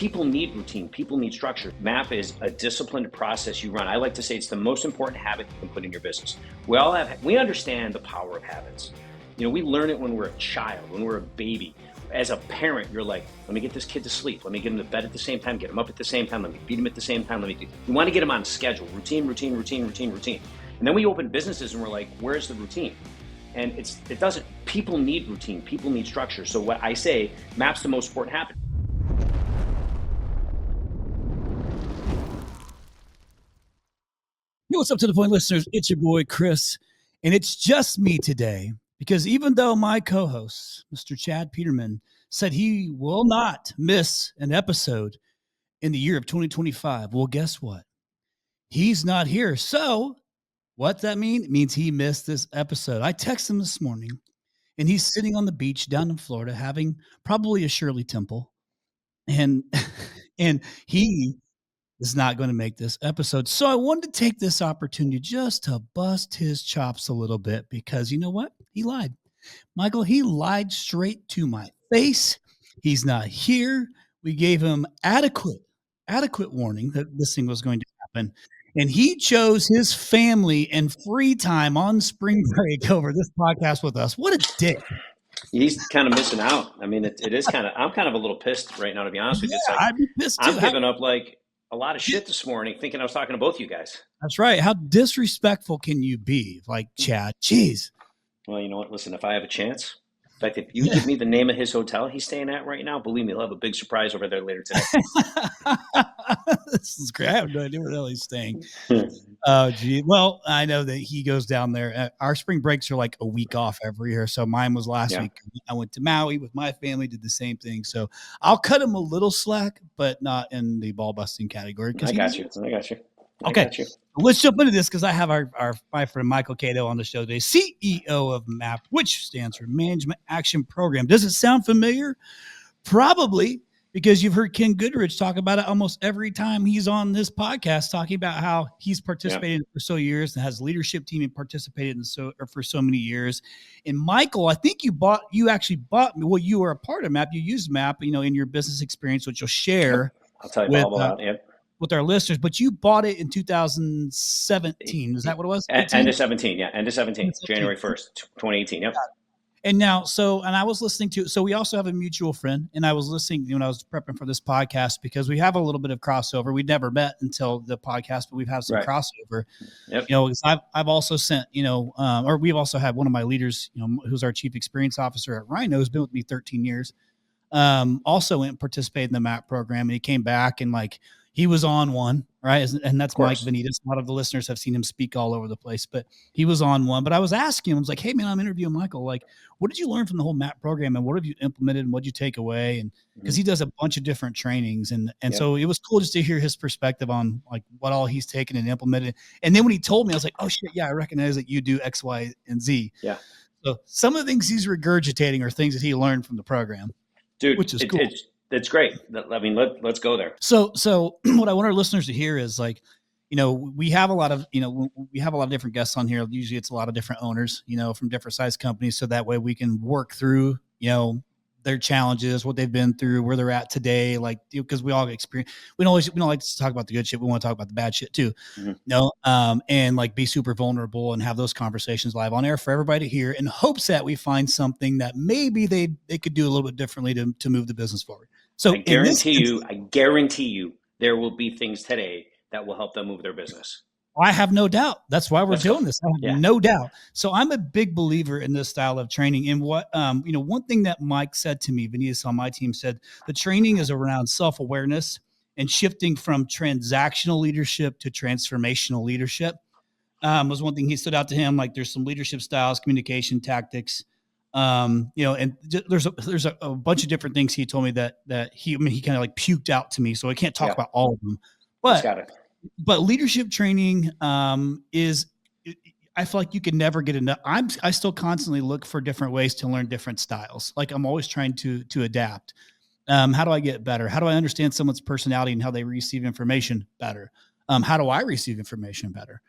people need routine. People need structure. MAP is a disciplined process you run. I like to say it's the most important habit you can put in your business. We understand the power of habits. We learn it when we're a child, when we're a baby. As a parent, you're like, let me get this kid to sleep. Let me get him to bed at the same time, get him up at the same time. Let me feed him at the same time. You want to get him on schedule, routine. And then we open businesses and we're like, where's the routine? And people need routine. People need structure. So what I say, MAP's the most important habit. Hey, what's up to the point, listeners? It's your boy, Chris, and it's just me today because even though my co-host, Mr. Chad Peterman, said he will not miss an episode in the year of 2025, well, guess what? He's not here. So what's that mean? It means he missed this episode. I texted him this morning, and he's sitting on the beach down in Florida having probably a Shirley Temple, and and he is not going to make this episode. So I wanted to take this opportunity just to bust his chops a little bit because you know what? He lied. Michael, he lied straight to my face. He's not here. We gave him adequate warning that this thing was going to happen. And he chose his family and free time on spring break over this podcast with us. What a dick. He's kind of missing out. I mean, it is kind of, I'm kind of a little pissed right now, to be honest with you. It's like, I'd be pissed too. I'm giving up like a lot of shit this morning thinking I was talking to both you guys. That's right. How disrespectful can you be? Like, Chad, jeez. Well, you know what? Listen, if I have a chance, in fact, if you give me the name of his hotel he's staying at right now, believe me, he'll have a big surprise over there later today. This is great. I have no idea where the hell he's staying. Oh, gee. Well, I know that he goes down there. Our spring breaks are like a week off every year. So mine was last week. I went to Maui with my family, did the same thing. So I'll cut him a little slack, but not in the ball busting category. I got you. Okay. Let's jump into this because I have my friend Michael Caito on the show today, CEO of MAP, which stands for Management Action Program. Does it sound familiar? Probably, because you've heard Ken Goodrich talk about it almost every time he's on this podcast, talking about how he's participated for so years and has a leadership team and participated for so many years. And Michael, I think you actually bought me. Well, you were a part of MAP. You used MAP, in your business experience, which you'll share. I'll tell you all about it. With our listeners, but you bought it in 2017. Is that what it was? End of 17. Yeah. End of 17, January 1st, 2018. Yep. And now, and I was listening so we also have a mutual friend, and I was listening when I was prepping for this podcast because we have a little bit of crossover. We'd never met until the podcast, but we've had some crossover. Yep. Because I've also sent, or we've also had one of my leaders, who's our chief experience officer at Rhino, who's been with me 13 years. Also went and participated in the MAP program, and he came back and he was on one, right? And that's Mike Vanitas. A lot of the listeners have seen him speak all over the place, but he was on one. But I was asking him, I was like, hey, man, I'm interviewing Michael. Like, what did you learn from the whole MAP program, and what have you implemented, and what did you take away? And because he does a bunch of different trainings. And so it was cool just to hear his perspective on what all he's taken and implemented. And then when he told me, I was like, oh, shit, yeah, I recognize that you do X, Y, and Z. Yeah. So some of the things he's regurgitating are things that he learned from the program. Dude, which is cool. It's great. I mean, let's go there. So what I want our listeners to hear is we have a lot of different guests on here. Usually it's a lot of different owners, from different size companies. So that way we can work through, their challenges, what they've been through, where they're at today. Because we all experience, we don't like to talk about the good shit. We want to talk about the bad shit too, and be super vulnerable and have those conversations live on air for everybody to hear in hopes that we find something that maybe they could do a little bit differently to move the business forward. So I guarantee you there will be things today that will help them move their business. I have no doubt. That's why we're doing this. I have no doubt. So I'm a big believer in this style of training. And what, one thing that Mike said to me, Vanitas on my team said, the training is around self-awareness and shifting from transactional leadership to transformational leadership. Was one thing he stood out to him. There's some leadership styles, communication tactics, and there's a bunch of different things he told me that he kind of puked out to me. So I can't talk about all of them, but leadership training is, I feel like you can never get enough. I still constantly look for different ways to learn different styles. I'm always trying to adapt. How do I get better? How do I understand someone's personality and how they receive information better? How do I receive information better?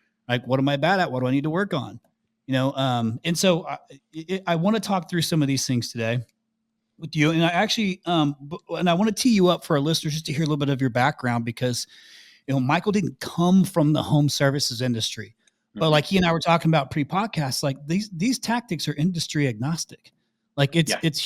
What am I bad at? What do I need to work on? And so I want to talk through some of these things today. with you. And I actually, and I want to tee you up for our listeners just to hear a little bit of your background because, Michael didn't come from the home services industry, but Mm-hmm. like he and I were talking about pre-podcast, like these tactics are industry agnostic. Like Yeah. it's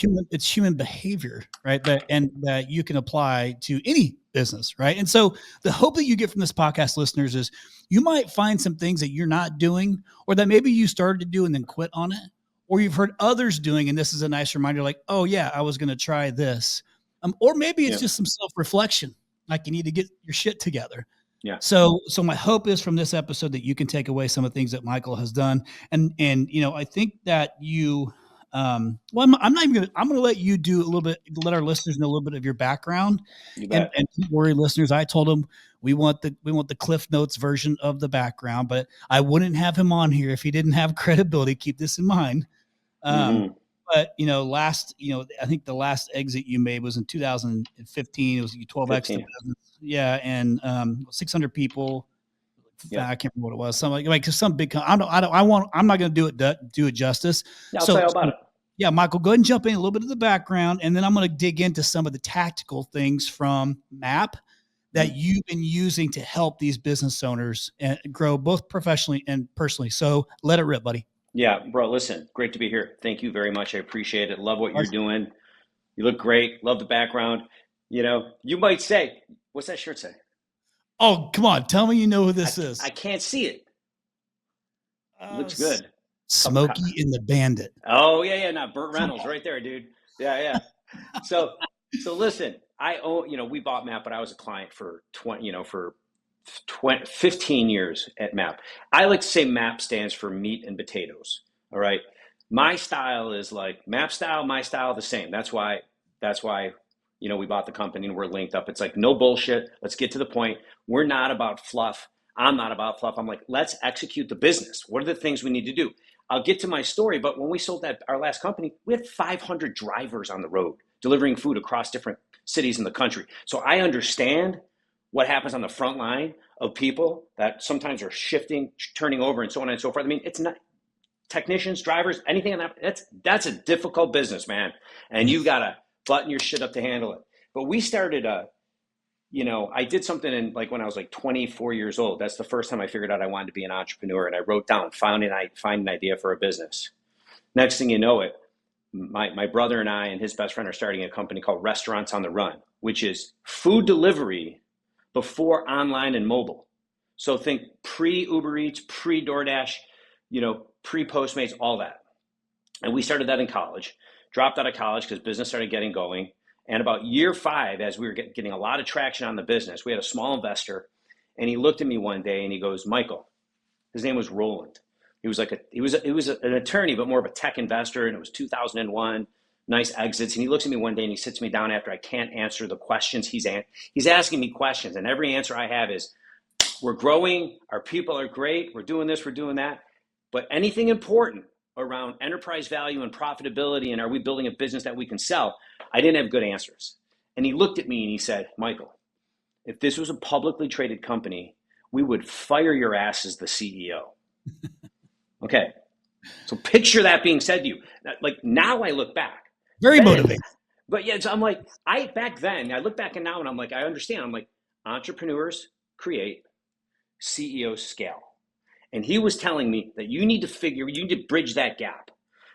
human behavior, right? That you can apply to any business, right? And so the hope that you get from this podcast, listeners, is you might find some things that you're not doing, or that maybe you started to do and then quit on it, or you've heard others doing, and this is a nice reminder, like, oh yeah, I was going to try this, or maybe it's Yeah. just some self-reflection, like you need to get your shit together. Yeah. So my hope is from this episode that you can take away some of the things that Michael has done, and I think that you, well, I'm not even gonna, I'm gonna let you do a little bit, let our listeners know a little bit of your background, You and bet. don't worry, listeners, I told them we want the Cliff Notes version of the background, but I wouldn't have him on here if he didn't have credibility. Keep this in mind. Um, Mm-hmm. but I think the last exit you made was in 2015. It was you 12x the 15. business, yeah, and 600 people. Yeah. I can't remember what it was. Something like some big. I'm not going to do it justice. Yeah. I'll tell So, you all about it. yeah, Michael, go ahead and jump in a little bit of the background, and then I'm going to dig into some of the tactical things from MAP that Mm-hmm. you've been using to help these business owners grow both professionally and personally. So let it rip, buddy. Yeah, bro, listen, great to be here. Thank you very much. I appreciate it. Love what you're doing. You look great. Love the background. You might say, what's that shirt say? Oh, come on. Tell me you know who I, this is. I can't see it. Looks good. Smokey and the Bandit. Oh, yeah, yeah. Not Burt Reynolds right there, dude. Yeah, yeah. So listen, I own, we bought MAP, but I was a client for 15 years at MAP. I like to say MAP stands for meat and potatoes. All right. My style is like MAP style, my style, the same. That's why, we bought the company and we're linked up. It's like no bullshit. Let's get to the point. We're not about fluff. I'm not about fluff. I'm like, let's execute the business. What are the things we need to do? I'll get to my story, but when we sold our last company, we had 500 drivers on the road delivering food across different cities in the country. So I understand what happens on the front line of people that sometimes are shifting, turning over, and so on and so forth. I mean, it's not technicians, drivers, anything on that. That's a difficult business, man, and you gotta button your shit up to handle it. But we started I did something in like when I was like 24 years old. That's the first time I figured out I wanted to be an entrepreneur, and I wrote down, find an idea for a business. Next thing you know it, my brother and I and his best friend are starting a company called Restaurants on the Run, which is food delivery before online and mobile. So think pre Uber Eats, pre DoorDash, pre Postmates, all that. And we started that in college, dropped out of college because business started getting going. And about year 5, as we were getting a lot of traction on the business, we had a small investor, and he looked at me one day and he goes, Michael, his name was Roland. He was an attorney, but more of a tech investor, and it was 2001, nice exits. And he looks at me one day and he sits me down after I can't answer the questions he's asking me questions, and every answer I have is, we're growing, our people are great, we're doing this, we're doing that. But anything important around enterprise value and profitability, and are we building a business that we can sell, I didn't have good answers. And he looked at me and he said, Michael, if this was a publicly traded company, we would fire your ass as the CEO. Okay. So picture that being said to you. Like now I look back. Very motivating. But yeah, so I'm like, back then, I look back and now and I'm like, I understand. I'm like, entrepreneurs create, CEOs scale. And he was telling me that you need to bridge that gap.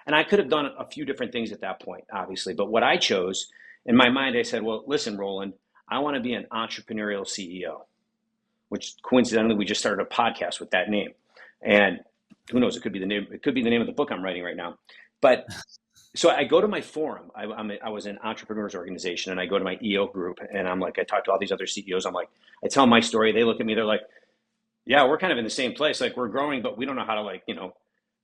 And I could have done a few different things at that point, obviously. But what I chose, in my mind, I said, well, listen, Roland, I want to be an entrepreneurial CEO, which coincidentally, we just started a podcast with that name. And who knows, it could be the name of the book I'm writing right now. But so I go to my forum. I was an entrepreneurs organization, and I go to my EO group, and I'm like, I talk to all these other CEOs. I'm like, I tell my story. They look at me. They're like, yeah, we're kind of in the same place. Like we're growing, but we don't know how to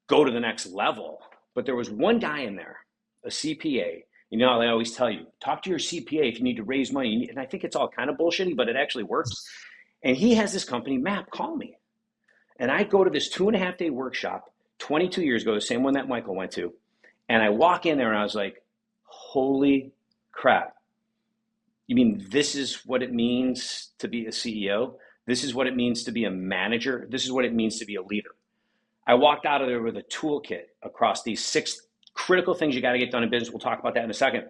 go to the next level. But there was one guy in there, a CPA. They always tell you, talk to your CPA if you need to raise money. And I think it's all kind of bullshitty, but it actually works. And he has this company, MAP, call me. And I go to this 2.5-day workshop 22 years ago, the same one that Michael went to. And I walk in there and I was like, holy crap. You mean this is what it means to be a CEO? This is what it means to be a manager. This is what it means to be a leader. I walked out of there with a toolkit across these 6 critical things you got to get done in business. We'll talk about that in a second.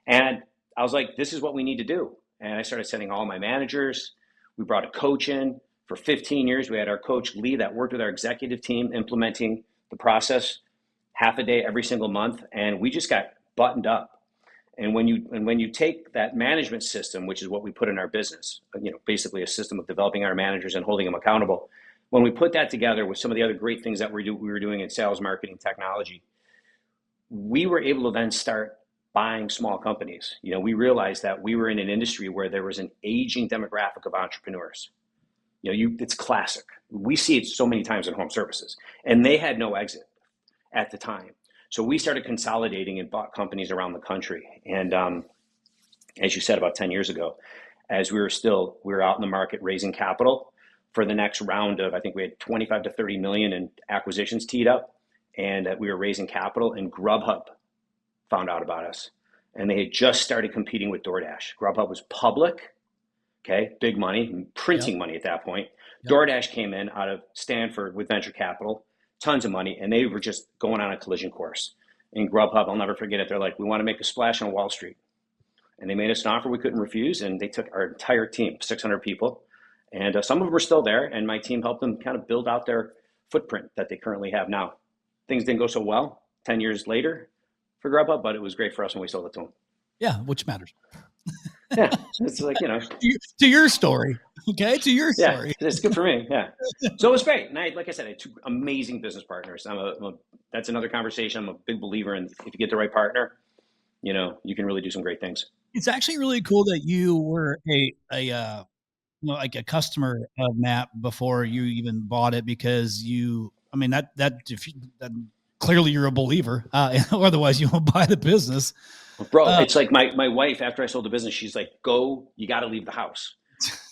And I was like, this is what we need to do. And I started sending all my managers. We brought a coach in. For 15 years, we had our coach Lee that worked with our executive team implementing the process half a day every single month. And we just got buttoned up. And when you take that management system, which is what we put in our business, basically a system of developing our managers and holding them accountable, when we put that together with some of the other great things that we were doing in sales, marketing, technology, we were able to then start buying small companies. We realized that we were in an industry where there was an aging demographic of entrepreneurs. It's classic. We see it so many times in home services, and they had no exit at the time. So we started consolidating and bought companies around the country. And as you said, about 10 years ago, as we were out in the market raising capital for the next round of, I think we had 25 to 30 million in acquisitions teed up, and we were raising capital, and Grubhub found out about us. And they had just started competing with DoorDash. Grubhub was public, okay, big money, printing money at that point. DoorDash came in out of Stanford with venture capital, tons of money, and they were just going on a collision course. And Grubhub, I'll never forget it. They're like, we want to make a splash on Wall Street. And they made us an offer we couldn't refuse, and they took our entire team, 600 people. And some of them were still there, and my team helped them kind of build out their footprint that they currently have now. Things didn't go so well 10 years later for Grubhub, but it was great for us when we sold it to them. Yeah, which matters. Yeah, so it's like, to your story, okay, to your story. Yeah, it's good for me. Yeah, so it was great. And like I said, I had two amazing business partners. That's another conversation. I'm a big believer in, if you get the right partner, you can really do some great things. It's actually really cool that you were like a customer of MAP before you even bought it, because that clearly you're a believer. Otherwise you won't buy the business. Bro, it's like my wife, after I sold the business, she's like, go, you got to leave the house.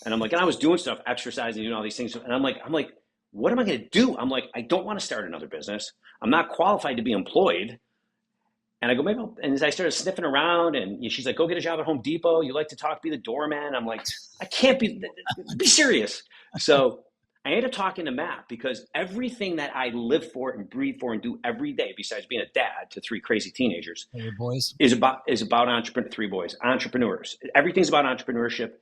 And I'm like, and I was doing stuff, exercising, doing all these things. And I'm like, what am I going to do? I'm like, I don't want to start another business. I'm not qualified to be employed. And I go, maybe, and as I started sniffing around, and she's like, go get a job at Home Depot. You like to talk, be the doorman. I'm like, I can't be serious. So I ended up talking to Matt, because everything that I live for and breathe for and do every day, besides being a dad to three crazy teenagers, is about three boys, entrepreneurs. Everything's about entrepreneurship.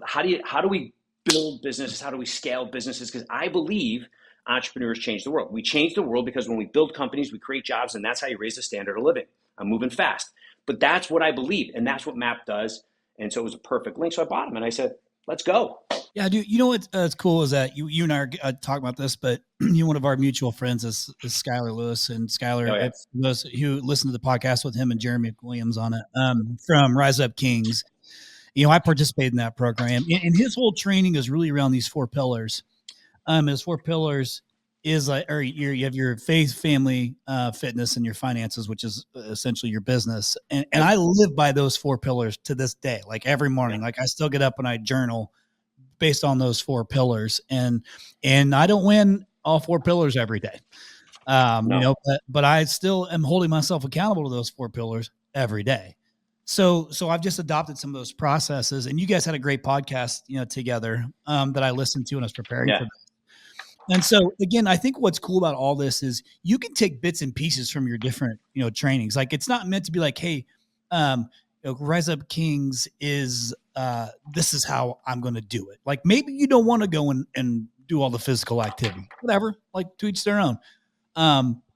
How do we build businesses? How do we scale businesses? Because I believe entrepreneurs change the world. We change the world because when we build companies, we create jobs, and that's how you raise the standard of living. I'm moving fast, but that's what I believe, and that's what MAP does. And so it was a perfect link. So I bought them, and I said, let's go. Yeah, dude. You know what's cool is that you and I are talking about this, but one of our mutual friends is Skylar Lewis, and Skylar Lewis, who listened to the podcast with him and Jeremy Williams on it, from Rise Up Kings. I participated in that program, and his whole training is really around these four pillars. His four pillars is you have your faith, family, fitness, and your finances, which is essentially your business. And I live by those four pillars to this day. Like every morning, like I still get up and I journal based on those four pillars, and I don't win all four pillars every day. No. But I still am holding myself accountable to those four pillars every day. So I've just adopted some of those processes, and you guys had a great podcast, together, that I listened to when I was preparing for this. And so again, I think what's cool about all this is you can take bits and pieces from your different, trainings. Like it's not meant to be like, hey, Rise Up Kings is, this is how I'm going to do it. Like maybe you don't want to go and do all the physical activity, whatever, like to each their own.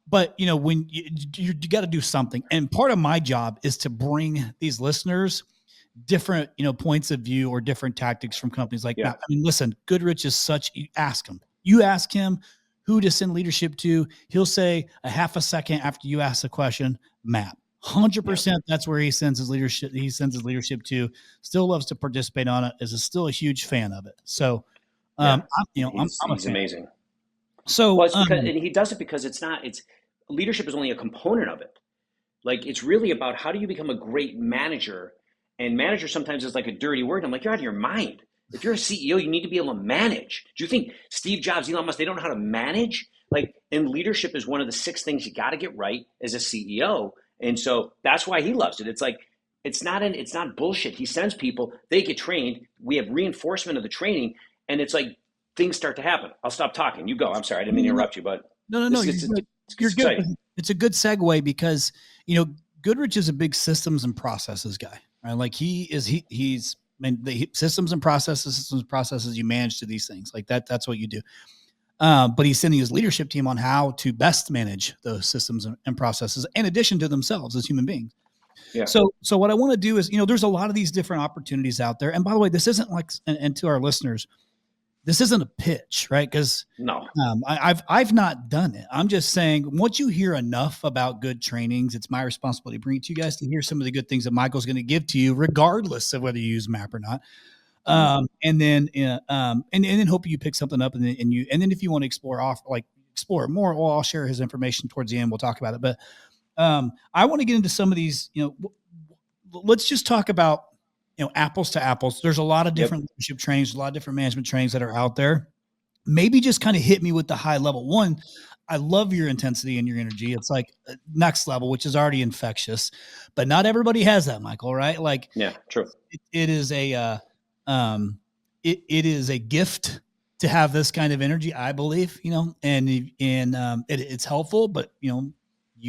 But when you got to do something, and part of my job is to bring these listeners different, points of view or different tactics from companies like that. I mean, listen, Goodrich is you ask him who to send leadership to. He'll say a half a second after you ask the question, MAP. 100%. That's where he sends his leadership to. Still loves to participate on it. Is still a huge fan of it. So, I'm amazing. So, and he does it because it's leadership is only a component of it. Like it's really about how do you become a great manager, and manager sometimes is like a dirty word. I'm like, you're out of your mind. If you're a CEO, you need to be able to manage. Do you think Steve Jobs, Elon Musk, they don't know how to manage? And leadership is one of the 6 things you got to get right as a CEO. And so that's why he loves it. It's like, it's not bullshit. He sends people, they get trained. We have reinforcement of the training, and it's like things start to happen. I'll stop talking. You go. I'm sorry. I didn't mean to interrupt you, but no. You're good. It's a good segue because, Goodrich is a big systems and processes guy, right? Like he's the systems and processes you manage to these things like that. That's what you do. But he's sending his leadership team on how to best manage those systems and processes in addition to themselves as human beings. Yeah. So what I want to do is, there's a lot of these different opportunities out there. And by the way, this isn't like, and to our listeners, this isn't a pitch, right? Because no, I've not done it. I'm just saying, once you hear enough about good trainings, it's my responsibility to bring it to you guys to hear some of the good things that Michael's going to give to you, regardless of whether you use MAP or not. And then hope you pick something up, and then if you want to explore more, well, I'll share his information towards the end. We'll talk about it, but I want to get into some of these. Let's just talk about apples to apples. There's a lot of different leadership trainings, a lot of different management trainings that are out there. Maybe just kind of hit me with the high level one. I love your intensity and your energy. It's like next level, which is already infectious, but not everybody has that, Michael, right? Like, yeah, true. It is a gift to have this kind of energy, I believe, and it's helpful, but you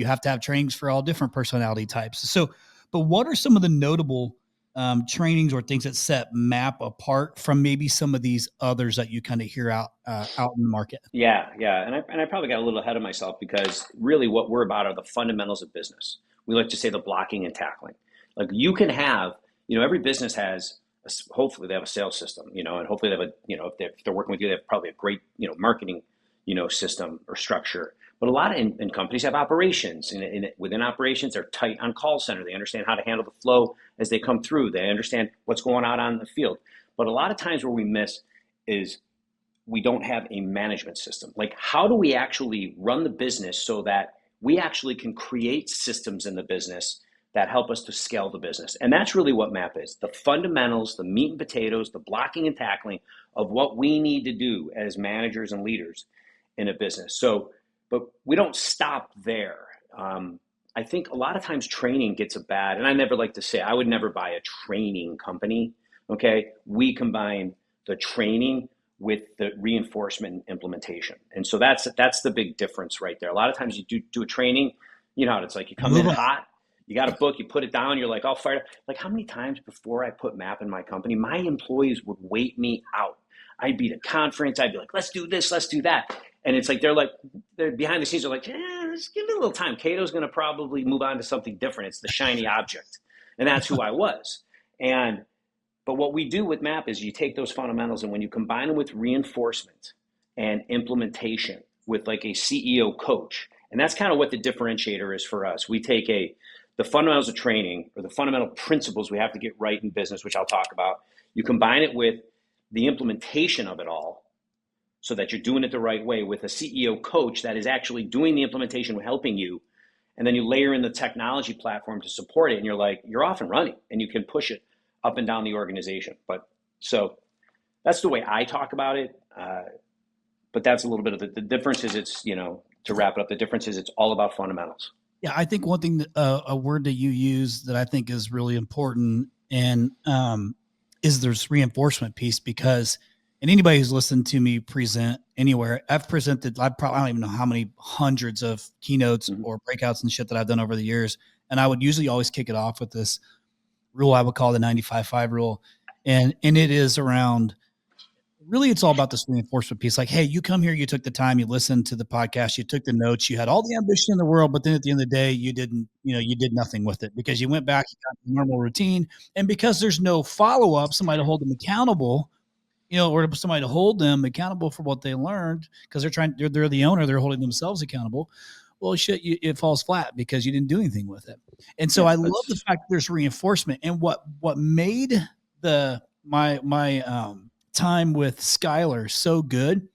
have to have trainings for all different personality types. So, but what are some of the notable trainings or things that set MAP apart from maybe some of these others that you kind of hear out in the market? Yeah. And I probably got a little ahead of myself, because really what we're about are the fundamentals of business. We like to say the blocking and tackling. Like, you can have, every business has, hopefully they have a sales system, and hopefully they have if they're working with you, they have probably a great, marketing, system or structure. But a lot of companies have operations. Within operations, they're tight on call center. They understand how to handle the flow as they come through. They understand what's going on in the field. But a lot of times where we miss is we don't have a management system. Like, how do we actually run the business so that we actually can create systems in the business that help us to scale the business? And that's really what MAP is. The fundamentals, the meat and potatoes, the blocking and tackling of what we need to do as managers and leaders in a business. But we don't stop there. I think a lot of times training gets a bad, and I never like to say, I would never buy a training company. Okay. We combine the training with the reinforcement and implementation. And so that's the big difference right there. A lot of times you do a training, how it's like, you come in hot, you got a book, you put it down, you're like, all fired up. Like, how many times before I put MAP in my company, my employees would wait me out. I'd be at a conference, I'd be like, let's do this, let's do that. And it's like, they're behind the scenes, they're like, just give me a little time. Cato's going to probably move on to something different. It's the shiny object. And that's who I was. But what we do with MAP is you take those fundamentals, and when you combine them with reinforcement and implementation with like a CEO coach, and that's kind of what the differentiator is for us. We take the fundamentals of training, or the fundamental principles we have to get right in business, which I'll talk about. You combine it with the implementation of it all, so that you're doing it the right way, with a CEO coach that is actually doing the implementation, helping you. And then you layer in the technology platform to support it, and you're off and running, and you can push it up and down the organization. But so that's the way I talk about it. But that's a little bit of the difference is it's, to wrap it up, the difference is it's all about fundamentals. Yeah. I think one thing, a word that you use that I think is really important, and is this reinforcement piece, because, and anybody who's listened to me present anywhere, I don't even know how many hundreds of keynotes or breakouts and shit that I've done over the years. And I would usually always kick it off with this rule I would call the 95-5 rule. And it is around, really, it's all about this reinforcement piece. Like, hey, you come here, you took the time, you listened to the podcast, you took the notes, you had all the ambition in the world, but then at the end of the day, you did nothing with it, because you went back, you got the normal routine. And because there's no follow-up, somebody to hold them accountable, or somebody to hold them accountable for what they learned, because they're the owner, they're holding themselves accountable. Well, shit, it falls flat because you didn't do anything with it. And so I love the fact that there's reinforcement. And what made my time with Skylar so good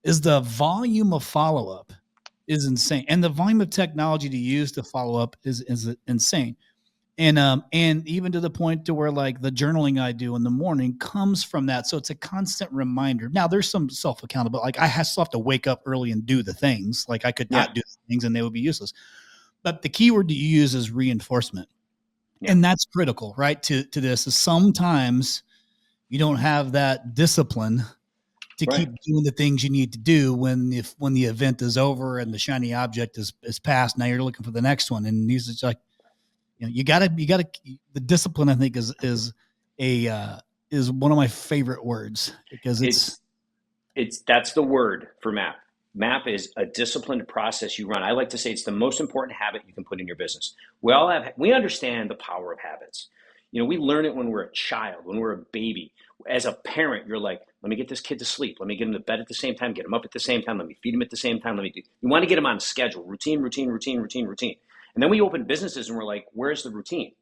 is the volume of follow-up is insane. And the volume of technology to use to follow up is insane. And even to the point to where, like, the journaling I do in the morning comes from that. So it's a constant reminder. Now there's some self-accountable, like I still have to wake up early and do the things. Like, I could not do things and they would be useless. But the key word that you use is reinforcement. Yeah. And that's critical, right? To this is sometimes you don't have that discipline to keep doing the things you need to do when the event is over and the shiny object is passed. Now you're looking for the next one. And he's just like, you gotta the discipline, I think, a is one of my favorite words because it's That's the word for MAP. MAP is a disciplined process you run. I like to say it's the most important habit you can put in your business. We understand the power of habits. We learn it when we're a child, when we're a baby. As a parent, you're like, let me get this kid to sleep. Let me get him to bed at the same time, get him up at the same time. Let me feed him at the same time. You want to get him on schedule, routine, routine, routine, routine, routine. And then we open businesses and we're like, where's the routine?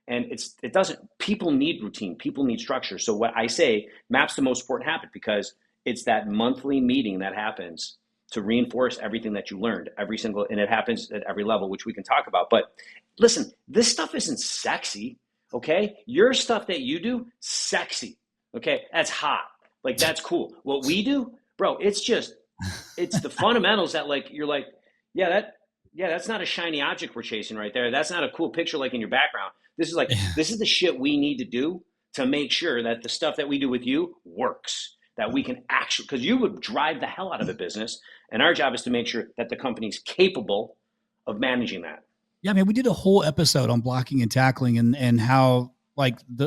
And it doesn't, people need routine, people need structure. So what I say, MAP's the most important habit because it's that monthly meeting that happens to reinforce everything that you learned and it happens at every level, which we can talk about. But listen, this stuff isn't sexy. Okay. Your stuff that you do, sexy. Okay. That's hot. Like, that's cool. What we do, bro, it's the fundamentals that you're like, yeah, that's not a shiny object we're chasing right there. That's not a cool picture like in your background. This is the shit we need to do to make sure that the stuff that we do with you works, that we can actually, because you would drive the hell out of a business. And our job is to make sure that the company's capable of managing that. Yeah, I mean, we did a whole episode on blocking and tackling and how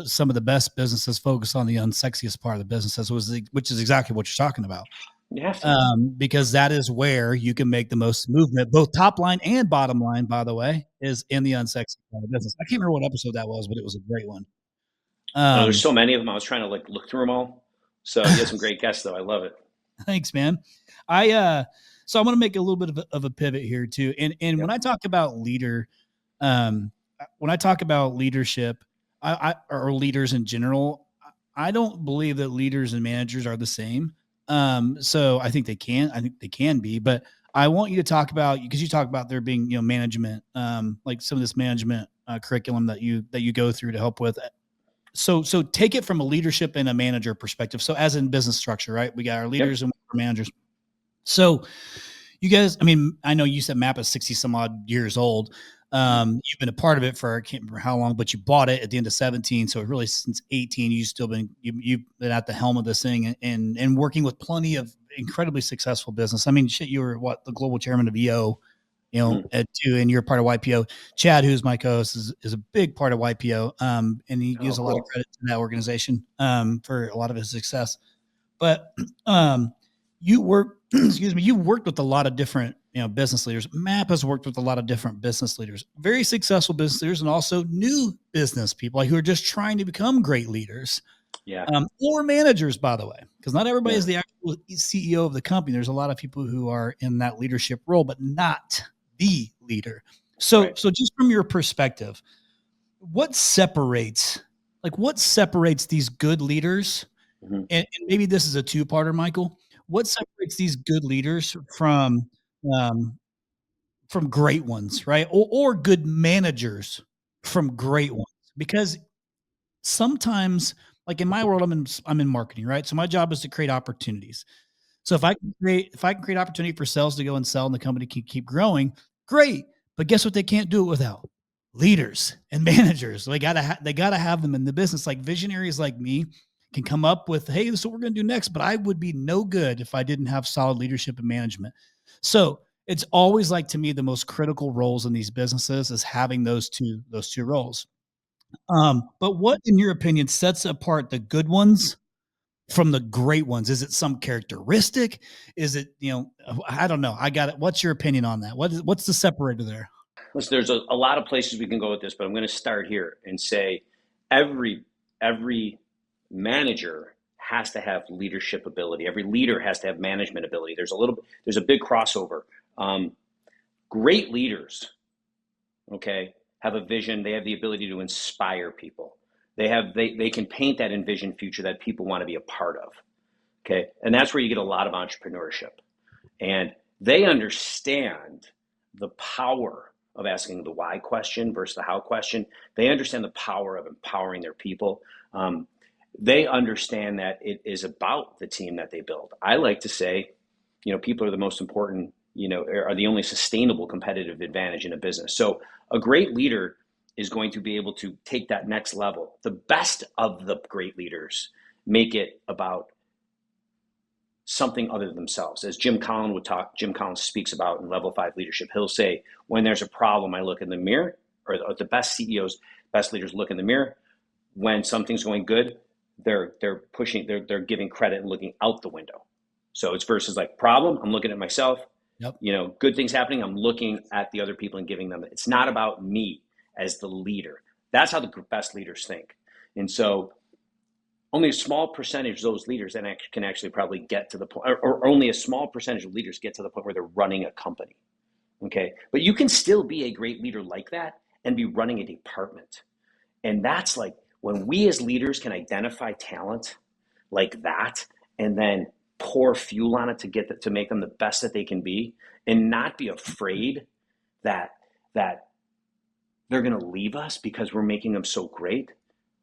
some of the best businesses focus on the unsexiest part of the businesses, which is exactly what you're talking about. You have to. Because that is where you can make the most movement, both top line and bottom line, by the way, is in the unsexy part of the business. I can't remember what episode that was, but it was a great one. There's so many of them. I was trying to look through them all. So you had some great guests though. I love it. Thanks, man. So I'm going to make a little bit of a pivot here too. And yep. When I talk about when I talk about leadership, or leaders in general, I don't believe that leaders and managers are the same. So I think they can be, but I want you to talk about, because you talk about there being, management, like some of this management curriculum that you go through to help with. So take it from a leadership and a manager perspective. So as in business structure, right? We got our leaders and our managers. So you guys, I mean, I know you said MAP is 60 some odd years old. You've been a part of it for, I can't remember how long, but you bought it at the end of 17. So really since 18, you've been at the helm of this thing and working with plenty of incredibly successful business. I mean, shit, you were the global chairman of EO, and you're part of YPO. Chad, who's my co-host, is a big part of YPO. And he gives a lot of credit to that organization, for a lot of his success. But, you worked with a lot of different, business leaders. MAP has worked with a lot of different business leaders, very successful business leaders, and also new business people who are just trying to become great leaders. Yeah. Or managers, by the way, because not everybody is the actual CEO of the company. There's a lot of people who are in that leadership role, but not the leader. So just from your perspective, what separates these good leaders? Mm-hmm. And maybe this is a two-parter, Michael. What separates these good leaders from great ones, right? Or good managers from great ones? Because sometimes, like in my world, I'm in marketing, right? So my job is to create opportunities. So if I can create opportunity for sales to go and sell and the company can keep growing, great. But guess what? They can't do it without leaders and managers. They gotta have them in the business. Like visionaries like me can come up with, hey, this is what we're going to do next. But I would be no good if I didn't have solid leadership and management. So it's always to me, the most critical roles in these businesses is having those two roles. But what, in your opinion, sets apart the good ones from the great ones? Is it some characteristic? Is it, I don't know. I got it. What's your opinion on that? What's the separator there? Listen, there's a lot of places we can go with this, but I'm going to start here and say every manager has to have leadership ability. Every leader has to have management ability. There's a big crossover. Great leaders, have a vision. They have the ability to inspire people. They can paint that envisioned future that people want to be a part of. Okay. And that's where you get a lot of entrepreneurship. And they understand the power of asking the why question versus the how question. They understand the power of empowering their people. They understand that it is about the team that they build. I like to say, people are the most important, are the only sustainable competitive advantage in a business. So a great leader is going to be able to take that next level. The best of the great leaders make it about something other than themselves. As Jim Collins speaks about in Level 5 Leadership, he'll say, when there's a problem, I look in the mirror or the best CEOs, best leaders look in the mirror. When something's going good, they're giving credit and looking out the window. So it's versus like problem, I'm looking at myself. Yep. Good things happening, I'm looking at the other people and giving them. It's not about me as the leader. That's how the best leaders think. And so only a small percentage of those leaders then can actually probably get to the point, or only a small percentage of leaders get to the point where they're running a company. Okay. But you can still be a great leader like that and be running a department. And that's like when we as leaders can identify talent like that and then pour fuel on it to make them the best that they can be, and not be afraid that they're going to leave us because we're making them so great.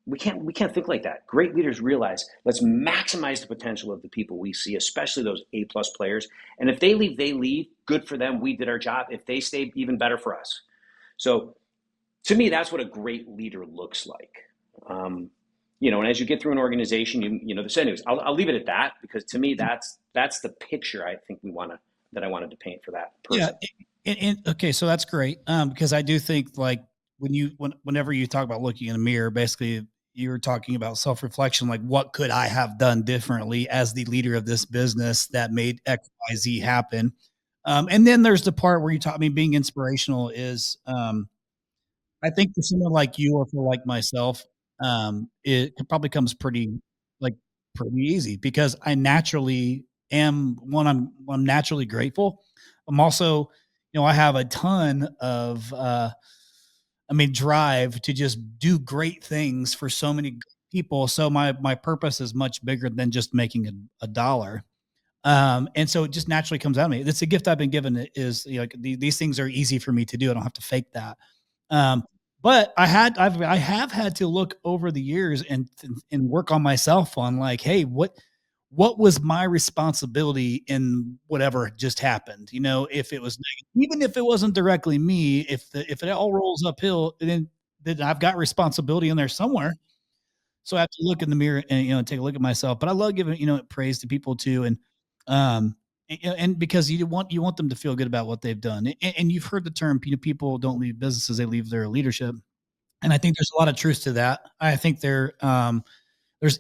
We can't think like that. Great leaders realize, let's maximize the potential of the people we see, especially those A+ players. And if they leave, good for them. We did our job. If they stay, even better for us. So to me, that's what a great leader looks like. And as you get through an organization, anyways, I'll leave it at that, because to me, that's the picture I think I wanted to paint for that person. Yeah. And okay. So that's great. Because I do think, like, whenever you talk about looking in a mirror, basically you're talking about self-reflection, like what could I have done differently as the leader of this business that made X, Y, Z happen. And then there's the part where you taught me being inspirational is, I think for someone like you or for like myself, it probably comes pretty easy, because I naturally am I'm naturally grateful. I'm also, I have a ton of, drive to just do great things for so many people. So my purpose is much bigger than just making a dollar. And so it just naturally comes out of me. It's a gift I've been given, is, these things are easy for me to do. I don't have to fake that. Um, but I have had to look over the years and work on myself on, like, hey, what was my responsibility in whatever just happened? If it was negative, even if it wasn't directly me, if it all rolls uphill, then I've got responsibility in there somewhere. So I have to look in the mirror and, take a look at myself. But I love giving, praise to people too. Um, and because you want them to feel good about what they've done. And you've heard the term, people don't leave businesses, they leave their leadership. And I think there's a lot of truth to that. I think there's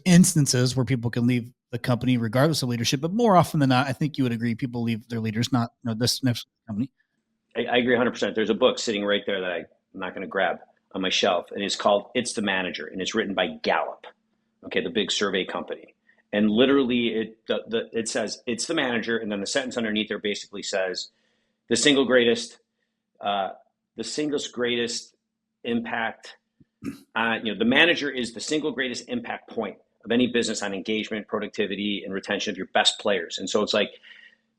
instances where people can leave the company regardless of leadership, but more often than not, I think you would agree, people leave their leaders, not this next company. I agree 100%. There's a book sitting right there that I'm not going to grab on my shelf, and it's called "It's the Manager," and it's written by Gallup, okay, the big survey company. And literally, it says it's the manager, and then the sentence underneath there basically says the single greatest impact. The manager is the single greatest impact point of any business on engagement, productivity, and retention of your best players. And so it's like,